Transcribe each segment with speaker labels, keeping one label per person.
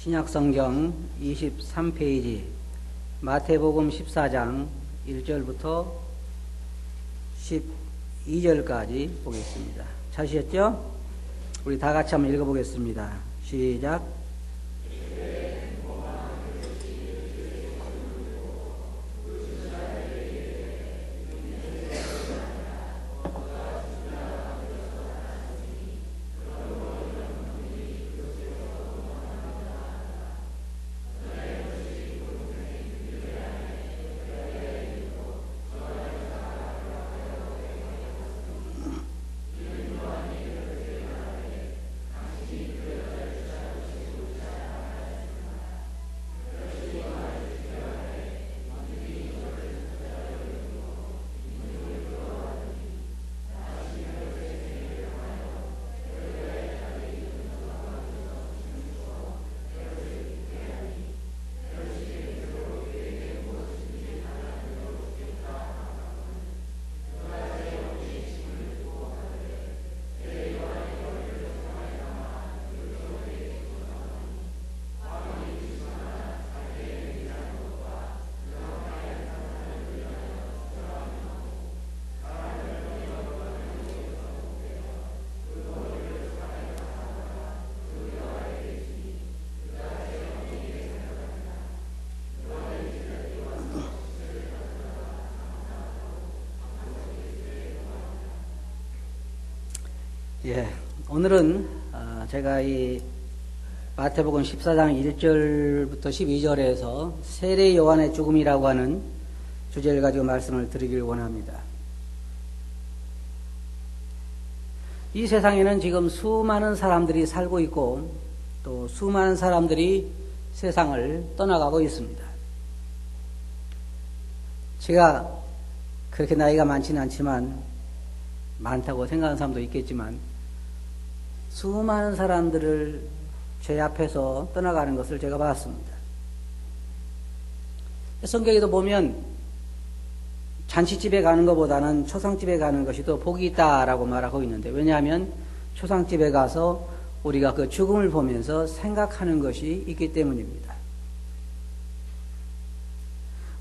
Speaker 1: 신약성경 23페이지 마태복음 14장 1절부터 12절까지 보겠습니다. 찾으셨죠? 우리 다 같이 한번 읽어보겠습니다. 시작. 오늘은 제가 이 마태복음 14장 1절부터 12절에서 세례 요한의 죽음이라고 하는 주제를 가지고 말씀을 드리길 원합니다. 이 세상에는 지금 수많은 사람들이 살고 있고 또 수많은 사람들이 세상을 떠나가고 있습니다. 제가 그렇게 나이가 많지는 않지만 많다고 생각하는 사람도 있겠지만 수많은 사람들을 제 앞에서 떠나가는 것을 제가 봤습니다. 성경에도 보면 잔치집에 가는 것보다는 초상집에 가는 것이 더 복이 있다라고 말하고 있는데, 왜냐하면 초상집에 가서 우리가 그 죽음을 보면서 생각하는 것이 있기 때문입니다.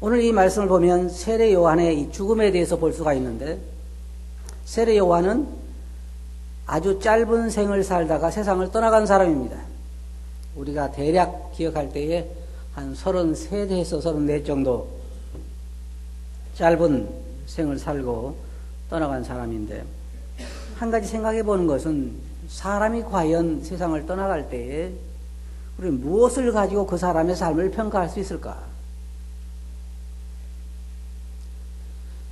Speaker 1: 오늘 이 말씀을 보면 세례 요한의 이 죽음에 대해서 볼 수가 있는데, 세례 요한은 아주 짧은 생을 살다가 세상을 떠나간 사람입니다. 우리가 대략 기억할 때에 한 33에서 34 정도 짧은 생을 살고 떠나간 사람인데, 한 가지 생각해 보는 것은 사람이 과연 세상을 떠나갈 때에 우리 무엇을 가지고 그 사람의 삶을 평가할 수 있을까?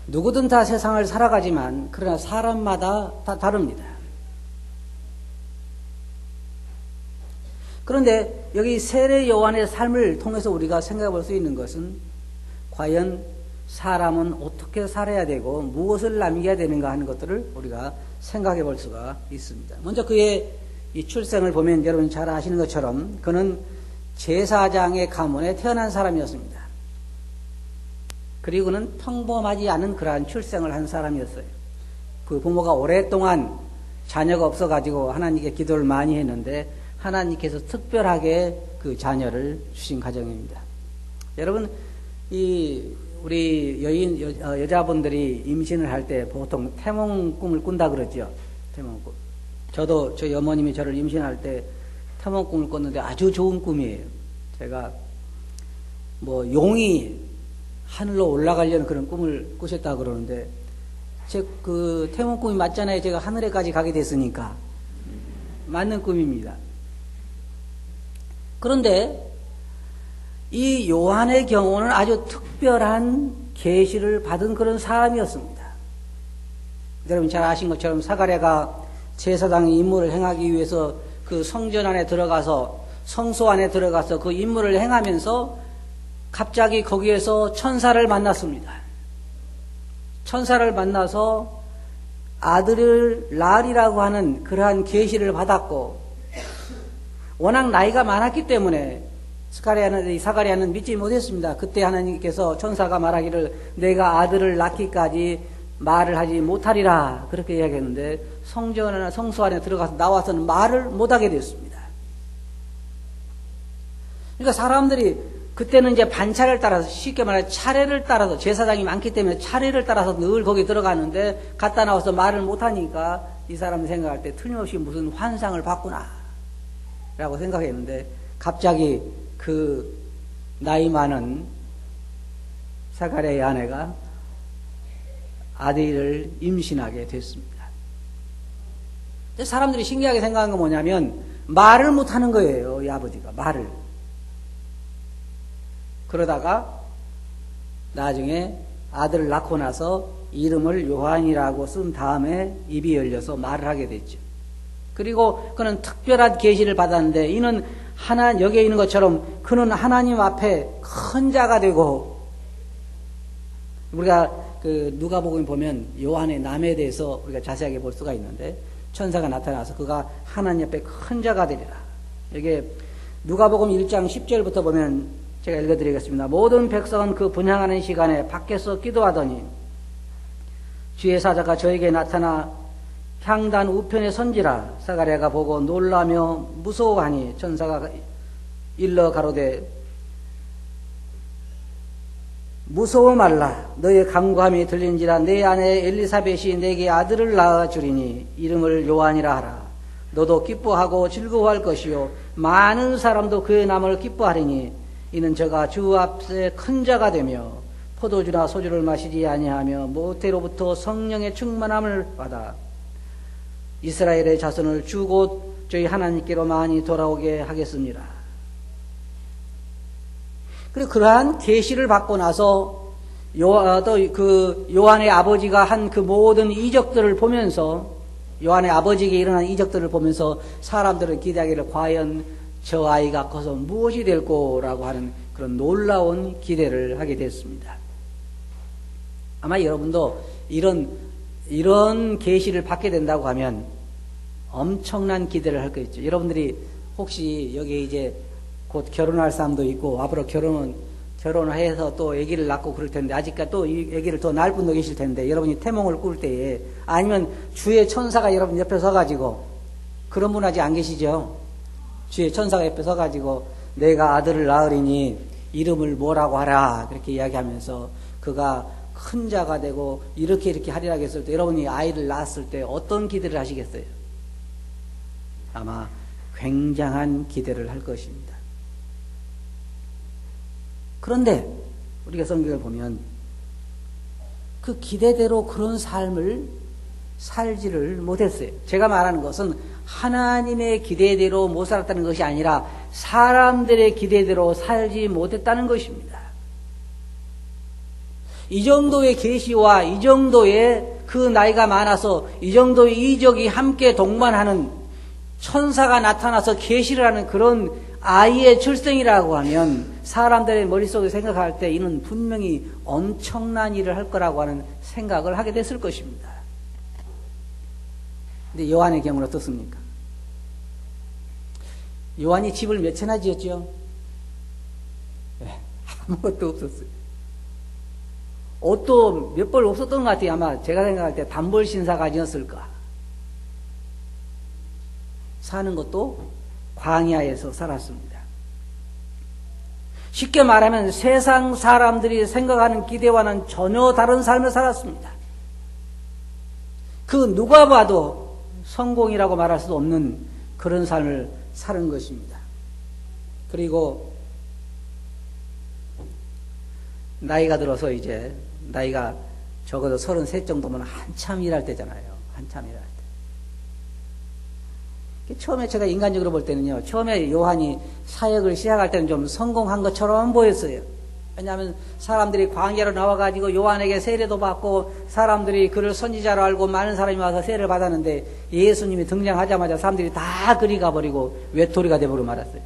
Speaker 1: 누구든 다 세상을 살아가지만 그러나 사람마다 다 다릅니다. 그런데 여기 세례 요한의 삶을 통해서 우리가 생각해 볼 수 있는 것은 과연 사람은 어떻게 살아야 되고 무엇을 남겨야 되는가 하는 것들을 우리가 생각해 볼 수가 있습니다. 먼저 그의 이 출생을 보면 여러분 잘 아시는 것처럼 그는 제사장의 가문에 태어난 사람이었습니다. 그리고 그는 평범하지 않은 그러한 출생을 한 사람이었어요. 그 부모가 오랫동안 자녀가 없어가지고 하나님께 기도를 많이 했는데 하나님께서 특별하게 그 자녀를 주신 가정입니다. 여러분, 우리 여자분들이 임신을 할 때 보통 태몽 꿈을 꾼다 그러죠. 태몽 꿈. 저도 저희 어머님이 저를 임신할 때 태몽 꿈을 꿨는데 아주 좋은 꿈이에요. 제가 용이 하늘로 올라가려는 그런 꿈을 꾸셨다 그러는데, 그 태몽 꿈이 맞잖아요. 제가 하늘에까지 가게 됐으니까. 맞는 꿈입니다. 그런데 이 요한의 경우는 아주 특별한 계시를 받은 그런 사람이었습니다. 여러분 잘 아신 것처럼 사가랴가 제사장의 임무를 행하기 위해서 그 성전 안에 들어가서 성소 안에 들어가서 그 임무를 행하면서 갑자기 거기에서 천사를 만났습니다. 천사를 만나서 아들을 낳으리라고 하는 그러한 계시를 받았고, 워낙 나이가 많았기 때문에 사가랴는 믿지 못했습니다. 그때 하나님께서 천사가 말하기를 내가 아들을 낳기까지 말을 하지 못하리라 그렇게 이야기했는데, 성전이나 성소 안에 들어가서 나와서는 말을 못하게 됐습니다. 그러니까 사람들이 그때는 이제 반차를 따라서, 쉽게 말해 차례를 따라서, 제사장이 많기 때문에 차례를 따라서 늘 거기 들어가는데 갔다 나와서 말을 못하니까 이 사람이 생각할 때 틀림없이 무슨 환상을 봤구나 라고 생각했는데, 갑자기 그 나이 많은 사가랴의 아내가 아들을 임신하게 됐습니다. 사람들이 신기하게 생각한 건 뭐냐면 말을 못하는 거예요. 이 아버지가 말을. 그러다가 나중에 아들을 낳고 나서 이름을 요한이라고 쓴 다음에 입이 열려서 말을 하게 됐죠. 그리고 그는 특별한 계시를 받았는데, 이는 여기에 있는 것처럼 그는 하나님 앞에 큰 자가 되고, 우리가 그 누가복음 보면 요한의 남에 대해서 우리가 자세하게 볼 수가 있는데, 천사가 나타나서 그가 하나님 앞에 큰 자가 되리라. 여기에 누가복음 1장 10절부터 보면 제가 읽어드리겠습니다. 모든 백성은 그 분향하는 시간에 밖에서 기도하더니 주의 사자가 저에게 나타나 향단 우편에 선지라. 사가랴가 보고 놀라며 무서워하니 천사가 일러 가로되 무서워 말라. 너의 간구함이 들린지라. 내 아내 엘리사벳이 내게 아들을 낳아 주리니 이름을 요한이라 하라. 너도 기뻐하고 즐거워할 것이요 많은 사람도 그의 남을 기뻐하리니 이는 저가 주 앞에 큰 자가 되며 포도주나 소주를 마시지 아니하며 모태로부터 성령의 충만함을 받아 이스라엘의 자손을 주 곧 저희 하나님께로 많이 돌아오게 하겠습니다. 그리고 그러한 계시를 받고 나서 요한의 아버지가 한 그 모든 이적들을 보면서, 요한의 아버지에게 일어난 이적들을 보면서 사람들은 기대하기를 과연 저 아이가 커서 무엇이 될 거라고 하는 그런 놀라운 기대를 하게 됐습니다. 아마 여러분도 이런 계시를 받게 된다고 하면 엄청난 기대를 할 거겠죠. 여러분들이 혹시 여기 이제 곧 결혼할 사람도 있고 앞으로 결혼을 해서 또 아기를 낳고 그럴 텐데, 아직까지 또 이 아기를 더 낳을 분도 계실 텐데, 여러분이 태몽을 꿀 때에, 아니면 주의 천사가 여러분 옆에 서가지고, 그런 분 아직 안 계시죠? 주의 천사가 옆에 서가지고 내가 아들을 낳으리니 이름을 뭐라고 하라 그렇게 이야기하면서 그가 큰 자가 되고 이렇게 하리라 했을 때, 여러분이 아이를 낳았을 때 어떤 기대를 하시겠어요? 아마 굉장한 기대를 할 것입니다. 그런데 우리가 성경을 보면 그 기대대로 그런 삶을 살지를 못했어요. 제가 말하는 것은 하나님의 기대대로 못 살았다는 것이 아니라 사람들의 기대대로 살지 못했다는 것입니다. 이 정도의 계시와 이 정도의 그 나이가 많아서 이 정도의 이적이 함께 동반하는 천사가 나타나서 계시를 하는 그런 아이의 출생이라고 하면 사람들의 머릿속에 생각할 때 이는 분명히 엄청난 일을 할 거라고 하는 생각을 하게 됐을 것입니다. 근데 요한의 경우는 어떻습니까? 요한이 집을 몇 채나 지었죠? 네, 아무것도 없었어요. 옷도 몇 벌 없었던 것 같아요. 아마 제가 생각할 때 단벌 신사가 아니었을까. 사는 것도 광야에서 살았습니다. 쉽게 말하면 세상 사람들이 생각하는 기대와는 전혀 다른 삶을 살았습니다. 그 누가 봐도 성공이라고 말할 수 없는 그런 삶을 사는 것입니다. 그리고 나이가 들어서 이제 나이가 적어도 33 정도면 한참 일할 때잖아요. 한참 일할 때. 처음에 제가 인간적으로 볼 때는요, 처음에 요한이 사역을 시작할 때는 좀 성공한 것처럼 보였어요. 왜냐하면 사람들이 광야로 나와가지고 요한에게 세례도 받고 사람들이 그를 선지자로 알고 많은 사람이 와서 세례를 받았는데 예수님이 등장하자마자 사람들이 다 그리 가버리고 외톨이가 돼버리고 말았어요.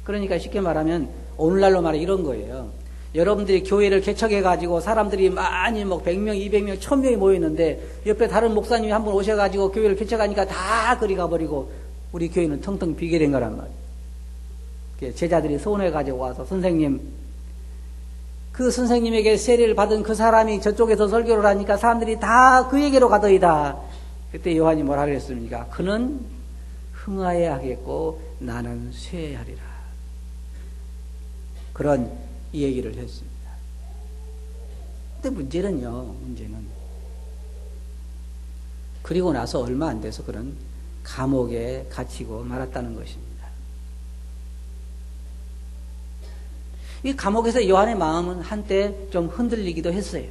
Speaker 1: 그러니까 쉽게 말하면 오늘날로 말해 이런 거예요. 여러분들이 교회를 개척해가지고 사람들이 많이 100명, 200명, 1000명이 모였는데 옆에 다른 목사님이 한 분 오셔가지고 교회를 개척하니까 다 그리 가버리고 우리 교회는 텅텅 비게 된 거란 말이에요. 제자들이 소원해가지고 와서 선생님, 그 선생님에게 세례를 받은 그 사람이 저쪽에서 설교를 하니까 사람들이 다 그에게로 가더이다. 그때 요한이 뭐라 그랬습니까? 그는 흥하여야 하겠고 나는 쇠하리라. 그런 얘기를 했습니다. 근데 문제는 그리고 나서 얼마 안 돼서 그런 감옥에 갇히고 말았다는 것입니다. 이 감옥에서 요한의 마음은 한때 좀 흔들리기도 했어요.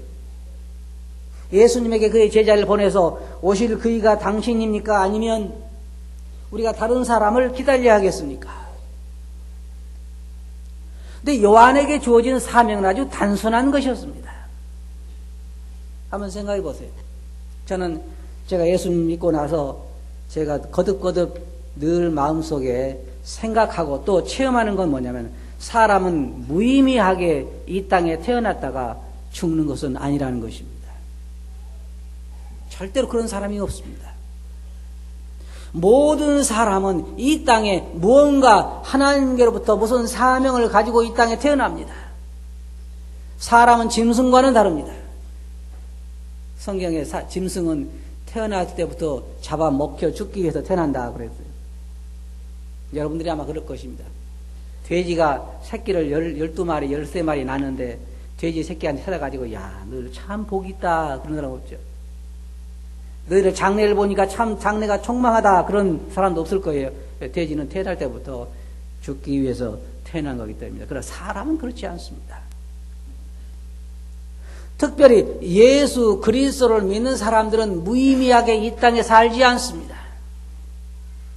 Speaker 1: 예수님에게 그의 제자를 보내서 오실 그이가 당신입니까? 아니면 우리가 다른 사람을 기다려야 하겠습니까? 근데 요한에게 주어진 사명은 아주 단순한 것이었습니다. 한번 생각해 보세요. 제가 예수님 믿고 나서 제가 거듭거듭 늘 마음속에 생각하고 또 체험하는 건 뭐냐면, 사람은 무의미하게 이 땅에 태어났다가 죽는 것은 아니라는 것입니다. 절대로 그런 사람이 없습니다. 모든 사람은 이 땅에 무언가 하나님께로부터 무슨 사명을 가지고 이 땅에 태어납니다. 사람은 짐승과는 다릅니다. 성경에 짐승은 태어날 때부터 잡아먹혀 죽기 위해서 태어난다 그랬어요. 여러분들이 아마 그럴 것입니다. 돼지가 새끼를 12마리, 13마리 낳는데 돼지 새끼한테 찾아가지고 야, 너희 참 복이 있다 그런 사람 없죠. 너희들 장래를 보니까 참 장래가 촉망하다 그런 사람도 없을 거예요. 돼지는 태어날 때부터 죽기 위해서 태어난 거기 때문에. 그러나 사람은 그렇지 않습니다. 특별히 예수 그리스도를 믿는 사람들은 무의미하게 이 땅에 살지 않습니다.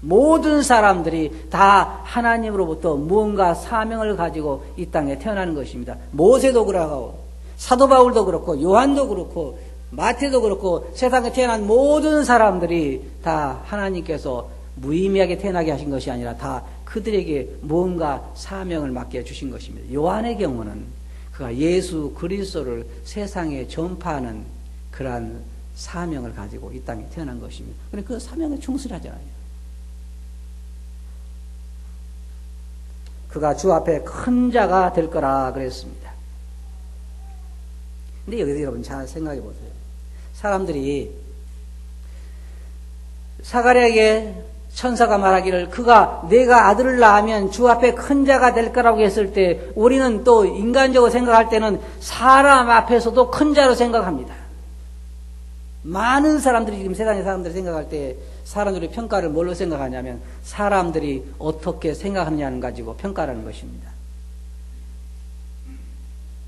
Speaker 1: 모든 사람들이 다 하나님으로부터 무언가 사명을 가지고 이 땅에 태어나는 것입니다. 모세도 그러고 사도 바울도 그렇고 요한도 그렇고 마태도 그렇고 세상에 태어난 모든 사람들이 다 하나님께서 무의미하게 태어나게 하신 것이 아니라 다 그들에게 무언가 사명을 맡겨 주신 것입니다. 요한의 경우는 그가 예수 그리스도를 세상에 전파하는 그러한 사명을 가지고 이 땅에 태어난 것입니다. 그런데 그 사명에 충실하잖아요. 그가 주 앞에 큰 자가 될 거라 그랬습니다. 근데 여기서 여러분 잘 생각해 보세요. 사람들이 사가랴에게 천사가 말하기를 내가 아들을 낳으면 주 앞에 큰 자가 될 거라고 했을 때, 우리는 또 인간적으로 생각할 때는 사람 앞에서도 큰 자로 생각합니다. 많은 사람들이 지금 세상의 사람들이 생각할 때 사람들이 평가를 뭘로 생각하냐면 사람들이 어떻게 생각하느냐는 가지고 평가하는 것입니다.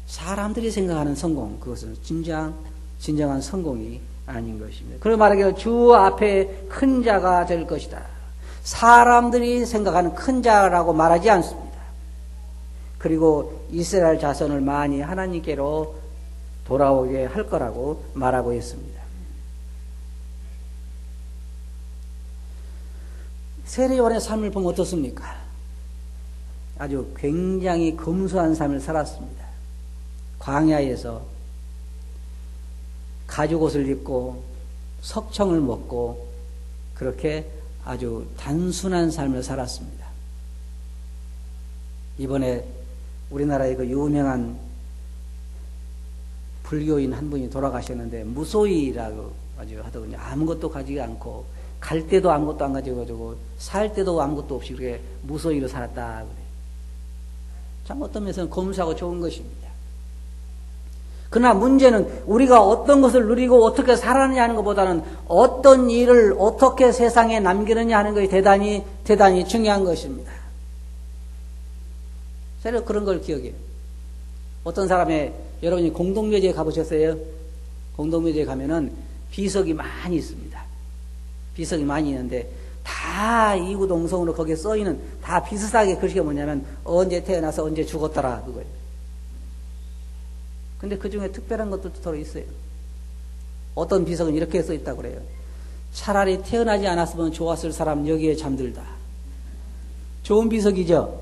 Speaker 1: 사람들이 생각하는 성공, 그것은 진정한 성공이 아닌 것입니다. 그러 말하기를 주 앞에 큰 자가 될 것이다. 사람들이 생각하는 큰 자라고 말하지 않습니다. 그리고 이스라엘 자손을 많이 하나님께로 돌아오게 할 거라고 말하고 있습니다. 세례요한의 삶을 보면 어떻습니까? 아주 굉장히 검소한 삶을 살았습니다. 광야에서 가죽옷을 입고 석청을 먹고 그렇게 아주 단순한 삶을 살았습니다. 이번에 우리나라의 그 유명한 불교인 한 분이 돌아가셨는데 무소이라고 아주 하더군요. 아무것도 가지지 않고 갈 때도 아무것도 안 가지고 살 때도 아무것도 없이 그렇게 무소이로 살았다 그래. 참 어떤 면에서는 검소하고 좋은 것입니다. 그러나 문제는 우리가 어떤 것을 누리고 어떻게 살았느냐 하는 것보다는 어떤 일을 어떻게 세상에 남기느냐 하는 것이 대단히 중요한 것입니다. 제가 그런 걸 기억해요. 어떤 사람의, 여러분이 공동묘지에 가보셨어요? 공동묘지에 가면은 비석이 많이 있습니다. 비석이 많이 있는데 다 이구동성으로 거기에 써있는 다 비슷하게 글씨가 뭐냐면 언제 태어나서 언제 죽었더라 그거예요. 근데 그 중에 특별한 것도 들어 있어요. 어떤 비석은 이렇게 써 있다고 그래요. 차라리 태어나지 않았으면 좋았을 사람 여기에 잠들다. 좋은 비석이죠?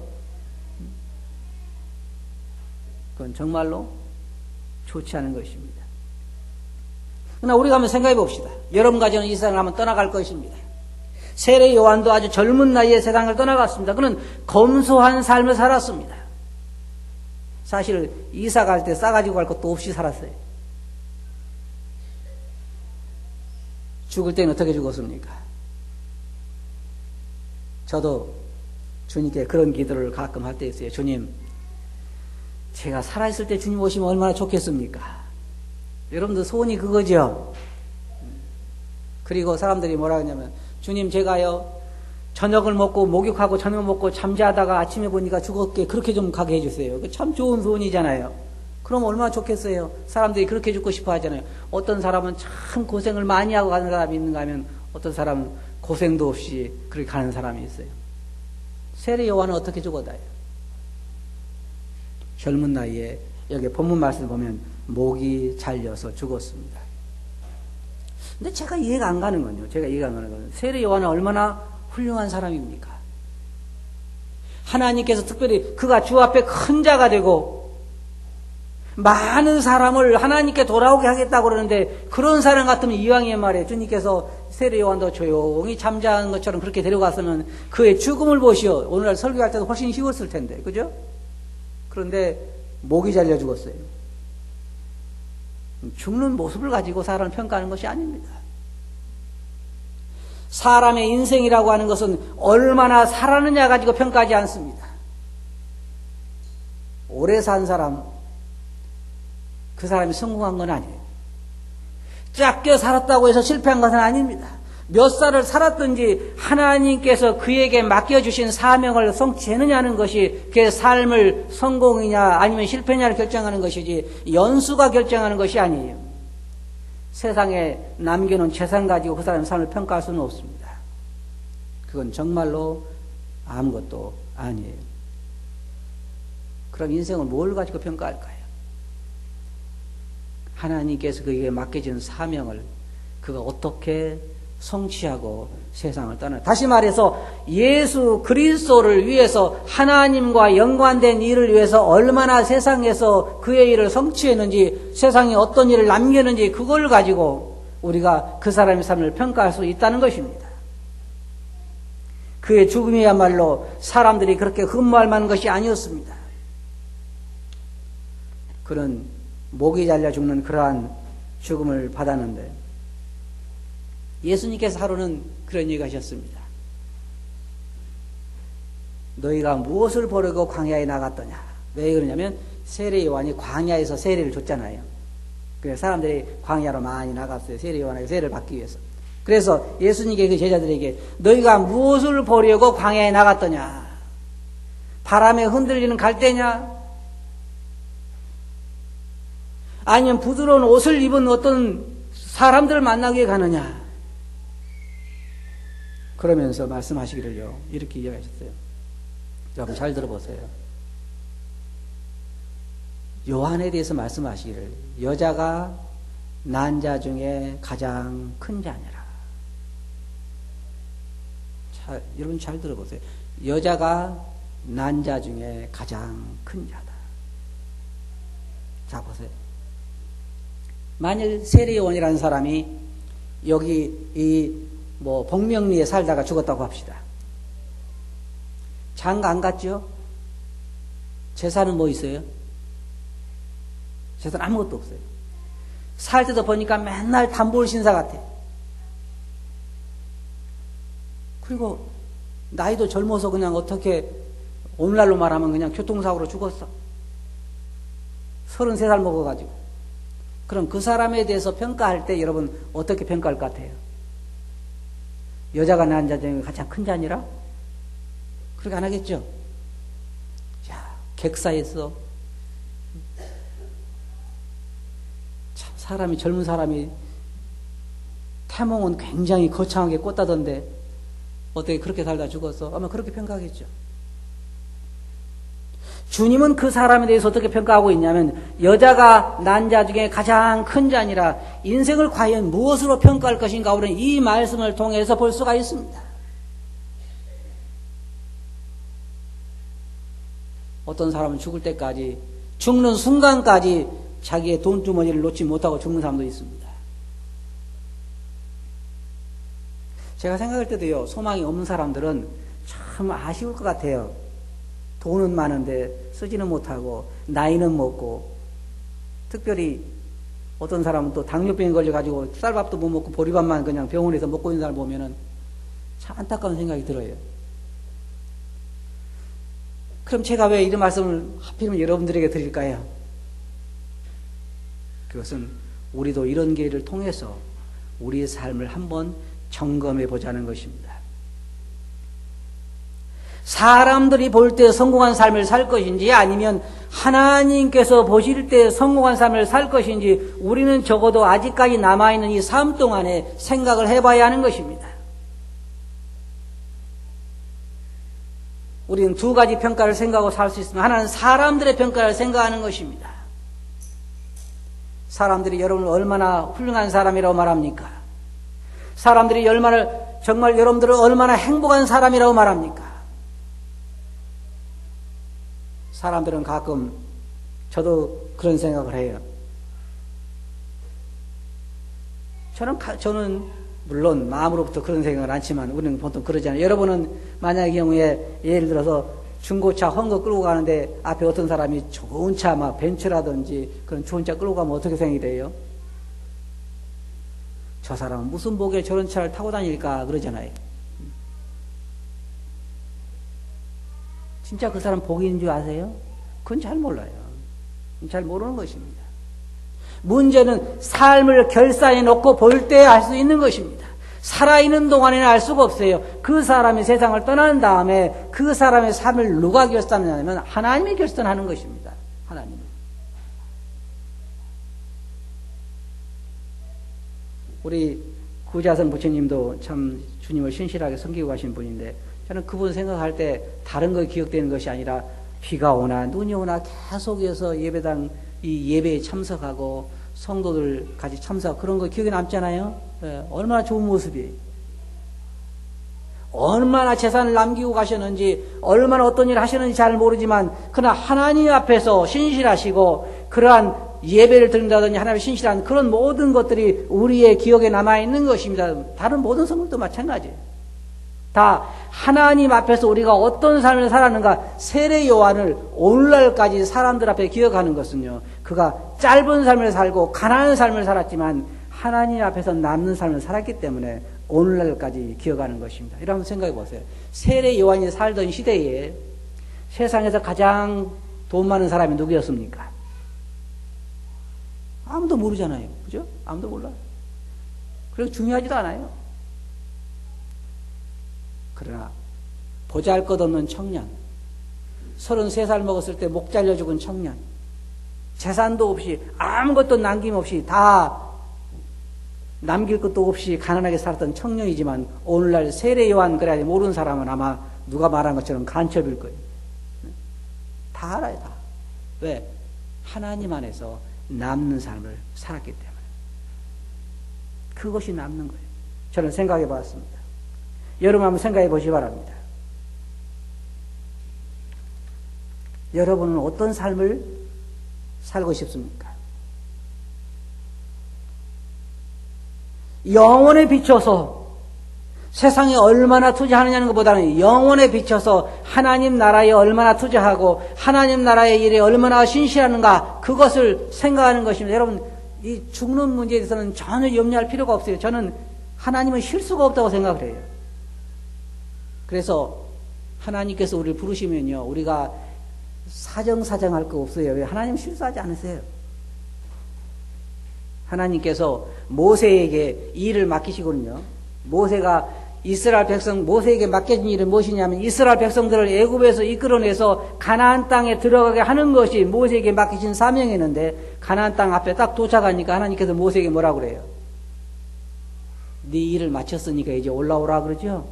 Speaker 1: 그건 정말로 좋지 않은 것입니다. 그러나 우리가 한번 생각해 봅시다. 여러분과 저는 이 세상을 한번 떠나갈 것입니다. 세례 요한도 아주 젊은 나이에 세상을 떠나갔습니다. 그는 검소한 삶을 살았습니다. 사실 이사 갈 때 싸가지고 갈 것도 없이 살았어요. 죽을 때는 어떻게 죽었습니까? 저도 주님께 그런 기도를 가끔 할 때 있어요. 주님, 제가 살아있을 때 주님 오시면 얼마나 좋겠습니까? 여러분들 소원이 그거죠. 그리고 사람들이 뭐라 하냐면, 주님 제가요 저녁을 먹고 목욕하고 저녁 먹고 잠자다가 아침에 보니까 죽었게 그렇게 좀 가게 해주세요. 참 좋은 소원이잖아요. 그럼 얼마나 좋겠어요. 사람들이 그렇게 죽고 싶어 하잖아요. 어떤 사람은 참 고생을 많이 하고 가는 사람이 있는가 하면 어떤 사람은 고생도 없이 그렇게 가는 사람이 있어요. 세례 요한은 어떻게 죽었나요? 젊은 나이에 여기 본문 말씀을 보면 목이 잘려서 죽었습니다. 근데 제가 이해가 안 가는 건요. 세례 요한은 얼마나 훌륭한 사람입니까? 하나님께서 특별히 그가 주 앞에 큰 자가 되고 많은 사람을 하나님께 돌아오게 하겠다고 그러는데, 그런 사람 같으면 이왕에 말이에요. 주님께서 세례 요한도 조용히 잠자는 것처럼 그렇게 데려갔으면 그의 죽음을 보시오. 오늘날 설교할 때도 훨씬 쉬웠을 텐데, 그죠? 그런데 목이 잘려 죽었어요. 죽는 모습을 가지고 사람을 평가하는 것이 아닙니다. 사람의 인생이라고 하는 것은 얼마나 살았느냐 가지고 평가하지 않습니다. 오래 산 사람, 그 사람이 성공한 건 아니에요. 짧게 살았다고 해서 실패한 것은 아닙니다. 몇 살을 살았든지 하나님께서 그에게 맡겨주신 사명을 성취했느냐는 것이 그의 삶을 성공이냐 아니면 실패냐를 결정하는 것이지, 연수가 결정하는 것이 아니에요. 세상에 남겨놓은 재산 가지고 그 사람의 삶을 평가할 수는 없습니다. 그건 정말로 아무것도 아니에요. 그럼 인생을 뭘 가지고 평가할까요? 하나님께서 그에게 맡겨진 사명을 그가 어떻게 성취하고 세상을 떠나, 다시 말해서 예수 그리스도를 위해서 하나님과 연관된 일을 위해서 얼마나 세상에서 그의 일을 성취했는지, 세상에 어떤 일을 남겼는지, 그걸 가지고 우리가 그 사람의 삶을 평가할 수 있다는 것입니다. 그의 죽음이야말로 사람들이 그렇게 흠모할 만한 것이 아니었습니다. 그는 목이 잘려 죽는 그러한 죽음을 받았는데, 예수님께서 하루는 그런 얘기 하셨습니다. 너희가 무엇을 보려고 광야에 나갔더냐? 왜 그러냐면 세례 요한이 광야에서 세례를 줬잖아요. 그래서 사람들이 광야로 많이 나갔어요. 세례 요한에게 세례를 받기 위해서. 그래서 예수님께 그 제자들에게 너희가 무엇을 보려고 광야에 나갔더냐? 바람에 흔들리는 갈대냐? 아니면 부드러운 옷을 입은 어떤 사람들을 만나기 위해 가느냐? 그러면서 말씀하시기를요, 이렇게 이야기하셨어요. 여러분 잘 들어보세요. 요한에 대해서 말씀하시기를 여자가 난 자 중에 가장 큰 자니라. 자, 여러분 잘 들어보세요. 여자가 난 자 중에 가장 큰 자다. 자, 보세요. 만일 세례요한이라는 사람이 여기 복명리에 살다가 죽었다고 합시다. 장가 안 갔죠? 재산은 뭐 있어요? 재산 아무것도 없어요. 살 때도 보니까 맨날 단볼 신사 같아. 그리고 나이도 젊어서 그냥 어떻게 오늘날로 말하면 그냥 교통사고로 죽었어. 33살 먹어가지고. 그럼 그 사람에 대해서 평가할 때 여러분 어떻게 평가할 것 같아요? 여자가 낳은 자 중에 가장 큰 자니라? 그렇게 안 하겠죠? 야, 객사에서 참 젊은 사람이 태몽은 굉장히 거창하게 꽂다던데 어떻게 그렇게 살다 죽었어? 아마 그렇게 평가하겠죠. 주님은 그 사람에 대해서 어떻게 평가하고 있냐면 여자가 난 자 중에 가장 큰 자니라. 인생을 과연 무엇으로 평가할 것인가, 우리는 이 말씀을 통해서 볼 수가 있습니다. 어떤 사람은 죽을 때까지, 죽는 순간까지 자기의 돈주머니를 놓지 못하고 죽는 사람도 있습니다. 제가 생각할 때도요, 소망이 없는 사람들은 참 아쉬울 것 같아요. 돈은 많은데 쓰지는 못하고 나이는 먹고, 특별히 어떤 사람은 또 당뇨병에 걸려가지고 쌀밥도 못 먹고 보리밥만 그냥 병원에서 먹고 있는 사람 보면은 참 안타까운 생각이 들어요. 그럼 제가 왜 이런 말씀을 하필이면 여러분들에게 드릴까요? 그것은 우리도 이런 기회를 통해서 우리의 삶을 한번 점검해 보자는 것입니다. 사람들이 볼 때 성공한 삶을 살 것인지 아니면 하나님께서 보실 때 성공한 삶을 살 것인지 우리는 적어도 아직까지 남아있는 이 삶 동안에 생각을 해봐야 하는 것입니다. 우리는 두 가지 평가를 생각하고 살 수 있습니다. 하나는 사람들의 평가를 생각하는 것입니다. 사람들이 여러분을 얼마나 훌륭한 사람이라고 말합니까? 사람들이 정말 여러분들을 얼마나 행복한 사람이라고 말합니까? 사람들은 가끔 저도 그런 생각을 해요. 저는 물론 마음으로부터 그런 생각은 않지만 우리는 보통 그러잖아요. 여러분은 만약의 경우에 예를 들어서 중고차 헝거 끌고 가는데 앞에 어떤 사람이 좋은 차 막 벤츠라든지 그런 좋은 차 끌고 가면 어떻게 생각이 돼요? 저 사람은 무슨 복에 저런 차를 타고 다닐까 그러잖아요. 진짜 그 사람 복이 있는 줄 아세요? 그건 잘 몰라요. 잘 모르는 것입니다. 문제는 삶을 결산해 놓고 볼 때 알 수 있는 것입니다. 살아있는 동안에는 알 수가 없어요. 그 사람이 세상을 떠난 다음에 그 사람의 삶을 누가 결산하냐면 하나님이 결산하는 것입니다. 하나님이. 우리 구자선 부처님도 참 주님을 신실하게 섬기고 가신 분인데 저는 그분 생각할 때 다른 거 기억되는 것이 아니라 비가 오나 눈이 오나 계속해서 예배당 이 예배에 참석하고 성도들 같이 참석하고 그런 거 기억에 남잖아요. 얼마나 좋은 모습이에요. 얼마나 재산을 남기고 가셨는지 얼마나 어떤 일을 하셨는지 잘 모르지만 그러나 하나님 앞에서 신실하시고 그러한 예배를 드린다든지 하나님의 신실한 그런 모든 것들이 우리의 기억에 남아있는 것입니다. 다른 모든 성물도 마찬가지예요. 다 하나님 앞에서 우리가 어떤 삶을 살았는가 세례 요한을 오늘날까지 사람들 앞에 기억하는 것은요. 그가 짧은 삶을 살고 가난한 삶을 살았지만 하나님 앞에서 남는 삶을 살았기 때문에 오늘날까지 기억하는 것입니다. 이러면 생각해 보세요. 세례 요한이 살던 시대에 세상에서 가장 돈 많은 사람이 누구였습니까? 아무도 모르잖아요. 그죠? 아무도 몰라요. 그래서 중요하지도 않아요. 그러나 보잘것없는 청년, 33살 먹었을 때 목 잘려 죽은 청년, 재산도 없이 아무것도 남김없이 다 남길 것도 없이 가난하게 살았던 청년이지만 오늘날 세례 요한 그래야 모르는 사람은 아마 누가 말한 것처럼 간첩일 거예요. 다 알아요. 다. 왜? 하나님 안에서 남는 삶을 살았기 때문에. 그것이 남는 거예요. 저는 생각해 봤습니다. 여러분 한번 생각해 보시기 바랍니다. 여러분은 어떤 삶을 살고 싶습니까? 영혼에 비춰서 세상에 얼마나 투자하느냐는 것보다는 영혼에 비춰서 하나님 나라에 얼마나 투자하고 하나님 나라의 일에 얼마나 신실하는가 그것을 생각하는 것입니다. 여러분 이 죽는 문제에 대해서는 전혀 염려할 필요가 없어요. 저는 하나님은 실수가 없다고 생각을 해요. 그래서 하나님께서 우리를 부르시면요 우리가 사정할 거 없어요. 왜? 하나님 실수하지 않으세요. 하나님께서 모세에게 일을 맡기시거든요. 모세가 이스라엘 백성 모세에게 맡겨진 일은 무엇이냐면 이스라엘 백성들을 애굽에서 이끌어내서 가나안 땅에 들어가게 하는 것이 모세에게 맡기신 사명이었는데 가나안 땅 앞에 딱 도착하니까 하나님께서 모세에게 뭐라고 그래요? 네 일을 마쳤으니까 이제 올라오라 그러죠.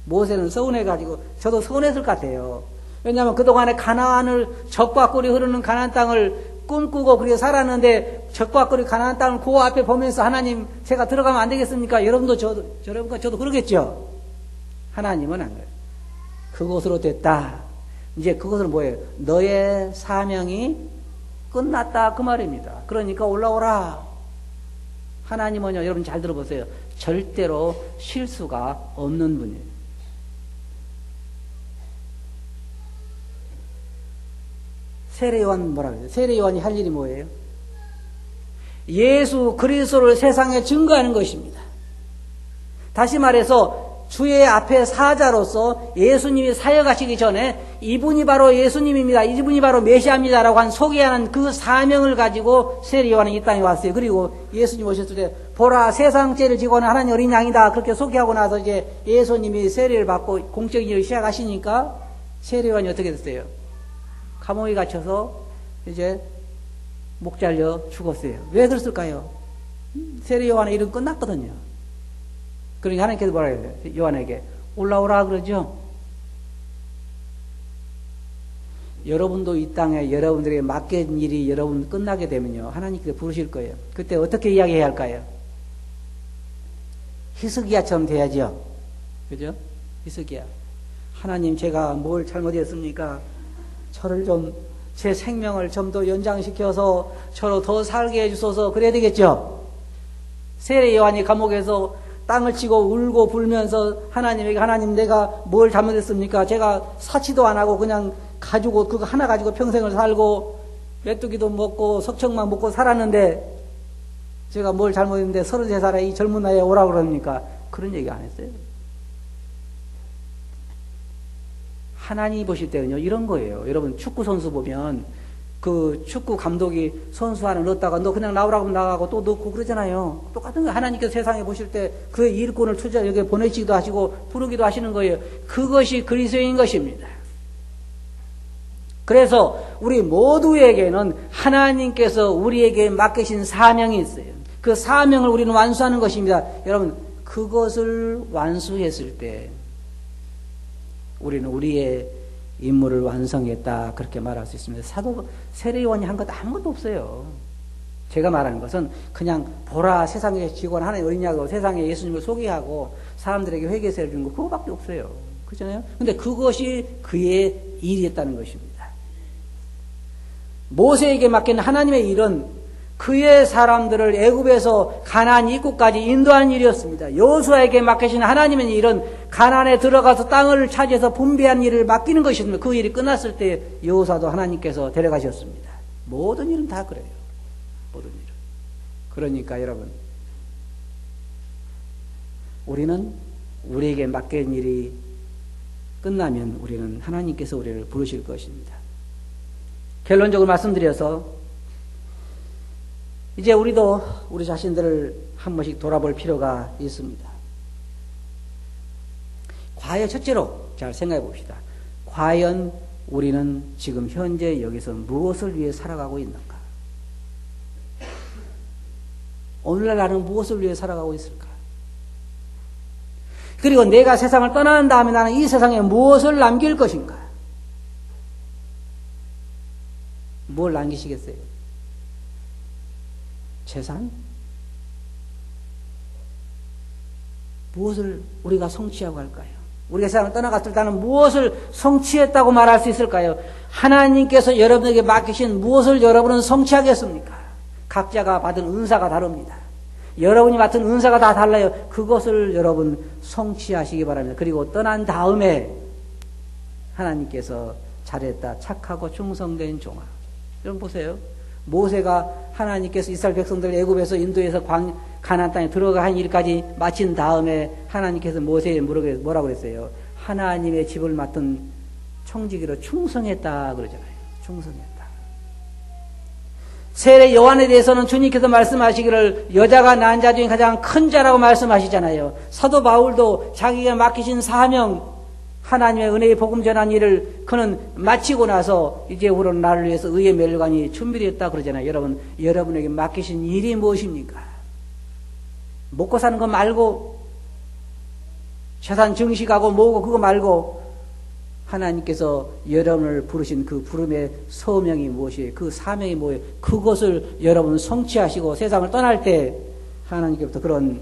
Speaker 1: 모세는 서운해가지고 저도 서운했을 것 같아요. 왜냐하면 그동안에 가나안을 적과 꿀이 흐르는 가나안 땅을 꿈꾸고 그렇게 살았는데 적과 꿀이 가나안 땅을 그 앞에 보면서 하나님 제가 들어가면 안 되겠습니까? 여러분과 저도 그러겠죠. 하나님은 안 그래요. 그곳으로 됐다. 이제 그것은 뭐예요? 너의 사명이 끝났다 그 말입니다. 그러니까 올라오라. 하나님은요 여러분 잘 들어보세요. 절대로 실수가 없는 분이에요. 세례요한 뭐라고 해요? 세례요한이 할 일이 뭐예요? 예수 그리스도를 세상에 증거하는 것입니다. 다시 말해서 주의 앞에 사자로서 예수님이 사역하시기 전에 이분이 바로 예수님입니다. 이분이 바로 메시아입니다라고 한 소개하는 그 사명을 가지고 세례 요한이 이 땅에 왔어요. 그리고 예수님 오셨을 때 보라 세상 죄를 지고 온 하나님 어린 양이다. 그렇게 소개하고 나서 이제 예수님이 세례를 받고 공적인 일을 시작하시니까 세례 요한이 어떻게 됐어요? 감옥에 갇혀서 이제 목 잘려 죽었어요. 왜 그랬을까요? 세례 요한의 일은 끝났거든요. 그러니까 하나님께서 뭐라 그래요? 요한에게 올라오라 그러죠. 여러분도 이 땅에 여러분들에게 맡긴 일이 여러분 끝나게 되면요, 하나님께서 부르실 거예요. 그때 어떻게 이야기해야 할까요? 히스기야처럼 돼야죠. 그죠? 히스기야. 하나님, 제가 뭘 잘못했습니까? 저를 좀, 제 생명을 좀 더 연장시켜서 저로 더 살게 해주소서. 그래야 되겠죠? 세례 요한이 감옥에서 땅을 치고 울고 불면서 하나님에게, 하나님, 내가 뭘 잘못했습니까? 제가 사치도 안 하고 그냥 가지고, 그거 하나 가지고 평생을 살고 메뚜기도 먹고 석청만 먹고 살았는데 제가 뭘 잘못했는데 33살에 이 젊은 나이에 오라고 그럽니까? 그런 얘기 안 했어요. 하나님이 보실 때는요, 이런 거예요. 여러분, 축구 선수 보면 그 축구 감독이 선수 하나 넣었다가 너 그냥 나오라고 하면 나가고 또 넣고 그러잖아요. 똑같은 거예요. 하나님께서 세상에 보실 때 그의 일꾼을 투자 여기에 보내시기도 하시고 부르기도 하시는 거예요. 그것이 그리스도인 것입니다. 그래서 우리 모두에게는 하나님께서 우리에게 맡기신 사명이 있어요. 그 사명을 우리는 완수하는 것입니다. 여러분, 그것을 완수했을 때 우리는 우리의 임무를 완성했다, 그렇게 말할 수 있습니다. 사도 세례 요한이 한 것 아무것도 없어요. 제가 말하는 것은 그냥 보라 세상에 지고 온 하나님 어린 양으로 세상에 예수님을 소개하고 사람들에게 회개세를 주는 거, 그거밖에 없어요. 그렇잖아요? 근데 그것이 그의 일이었다는 것입니다. 모세에게 맡긴 하나님의 일은 그의 사람들을 애굽에서 가나안 입구까지 인도하는 일이었습니다. 여호수아에게 맡기신 하나님의 일은 가나안에 들어가서 땅을 차지해서 분배하는 일을 맡기는 것이었습니다. 그 일이 끝났을 때 여호수아도 하나님께서 데려가셨습니다. 모든 일은 다 그래요. 모든 일은. 그러니까 여러분, 우리는 우리에게 맡긴 일이 끝나면 우리는 하나님께서 우리를 부르실 것입니다. 결론적으로 말씀드려서 이제 우리도 우리 자신들을 한 번씩 돌아볼 필요가 있습니다. 과연 첫째로 잘 생각해 봅시다. 과연 우리는 지금 현재 여기서 무엇을 위해 살아가고 있는가? 오늘날 나는 무엇을 위해 살아가고 있을까? 그리고 내가 세상을 떠난 다음에 나는 이 세상에 무엇을 남길 것인가? 뭘 남기시겠어요? 재산? 무엇을 우리가 성취하고 갈까요? 우리가 세상을 떠나갔을 때 나는 무엇을 성취했다고 말할 수 있을까요? 하나님께서 여러분에게 맡기신 무엇을 여러분은 성취하겠습니까? 각자가 받은 은사가 다릅니다. 여러분이 맡은 은사가 다 달라요. 그것을 여러분 성취하시기 바랍니다. 그리고 떠난 다음에 하나님께서 잘했다, 착하고 충성된 종아. 여러분 보세요. 모세가 하나님께서 이스라엘 백성들을 애굽에서 인도해서 가나안 땅에 들어가 한 일까지 마친 다음에 하나님께서 모세에게 뭐라고 그랬어요? 하나님의 집을 맡은 청지기로 충성했다 그러잖아요. 충성했다. 세례 요한에 대해서는 주님께서 말씀하시기를 여자가 낳은 자 중에 가장 큰 자라고 말씀하시잖아요. 사도 바울도 자기가 맡기신 사명, 하나님의 은혜의 복음 전한 일을 그는 마치고 나서 이제후로는 나를 위해서 의의 멸관이 준비되어 있다 그러잖아요. 여러분, 여러분에게 맡기신 일이 무엇입니까? 먹고 사는 거 말고, 재산 증식하고 모으고 그거 말고, 하나님께서 여러분을 부르신 그 부름의 소명이 무엇이에요? 그 사명이 뭐예요? 그것을 여러분 성취하시고 세상을 떠날 때 하나님께부터 그런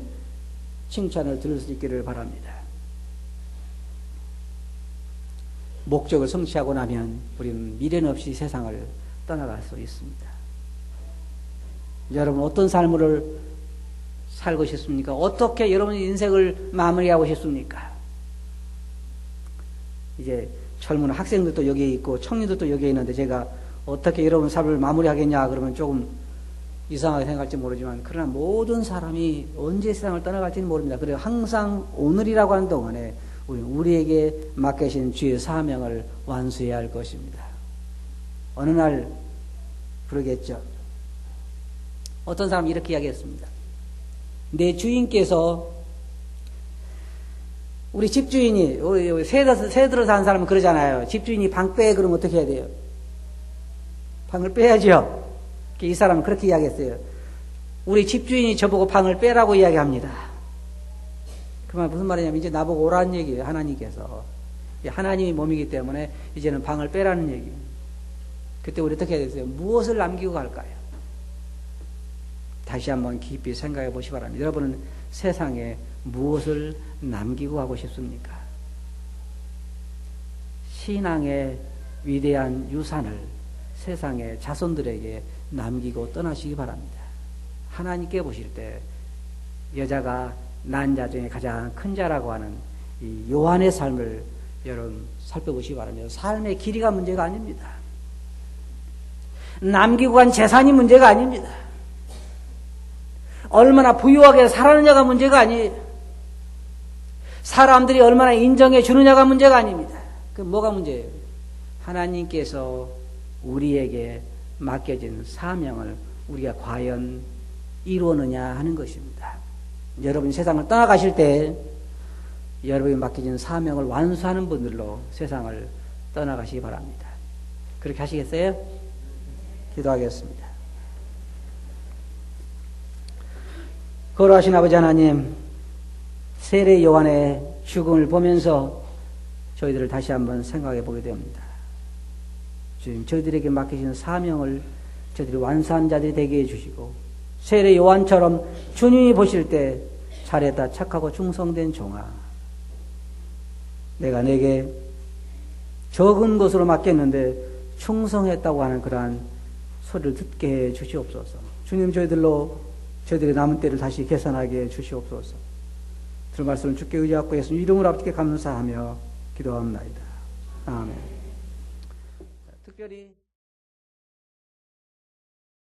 Speaker 1: 칭찬을 들을 수 있기를 바랍니다. 목적을 성취하고 나면 우리는 미련 없이 세상을 떠나갈 수 있습니다. 여러분 어떤 삶을 살고 싶습니까? 어떻게 여러분의 인생을 마무리하고 싶습니까? 이제 젊은 학생들도 여기에 있고 청년들도 여기에 있는데 제가 어떻게 여러분 삶을 마무리하겠냐 그러면 조금 이상하게 생각할지 모르지만 그러나 모든 사람이 언제 세상을 떠나갈지는 모릅니다. 그래서 항상 오늘이라고 하는 동안에 우리에게 맡기신 주의 사명을 완수해야 할 것입니다. 어느 날 그러겠죠. 어떤 사람이 이렇게 이야기했습니다. 내 주인께서 우리 집주인이 우리 새 들어 사는 사람은 그러잖아요. 집주인이 방 빼 그러면 어떻게 해야 돼요? 방을 빼야죠. 이 사람은 그렇게 이야기했어요. 우리 집주인이 저보고 방을 빼라고 이야기합니다. 그 말 무슨 말이냐면 이제 나보고 오라는 얘기예요. 하나님께서. 하나님이 몸이기 때문에 이제는 방을 빼라는 얘기예요. 그때 우리 어떻게 해야 되겠어요? 무엇을 남기고 갈까요? 다시 한번 깊이 생각해 보시기 바랍니다. 여러분은 세상에 무엇을 남기고 가고 싶습니까? 신앙의 위대한 유산을 세상의 자손들에게 남기고 떠나시기 바랍니다. 하나님께 보실 때 여자가 난 자 중에 가장 큰 자라고 하는 이 요한의 삶을 여러분 살펴보시기 바랍니다. 삶의 길이가 문제가 아닙니다. 남기고 간 재산이 문제가 아닙니다. 얼마나 부유하게 살았느냐가 문제가 아니에요. 사람들이 얼마나 인정해 주느냐가 문제가 아닙니다. 그 뭐가 문제예요? 하나님께서 우리에게 맡겨진 사명을 우리가 과연 이루었느냐 하는 것입니다. 여러분이 세상을 떠나가실 때 여러분이 맡겨진 사명을 완수하는 분들로 세상을 떠나가시기 바랍니다. 그렇게 하시겠어요? 기도하겠습니다. 거룩하신 아버지 하나님, 세례 요한의 죽음을 보면서 저희들을 다시 한번 생각해 보게 됩니다. 주님, 저희들에게 맡기신 사명을 저희들이 완수한 자들이 되게 해주시고, 세례 요한처럼 주님이 보실 때 잘했다 착하고 충성된 종아, 내가 내게 적은 것으로 맡겼는데 충성했다고 하는 그러한 소리를 듣게 해 주시옵소서. 주님, 저희들의 남은 때를 다시 개선하게 해 주시옵소서. 들은 말씀을 주께 의지하고 예수님 이름으로 아버지께 감사하며 기도합니다. 아멘. 특별히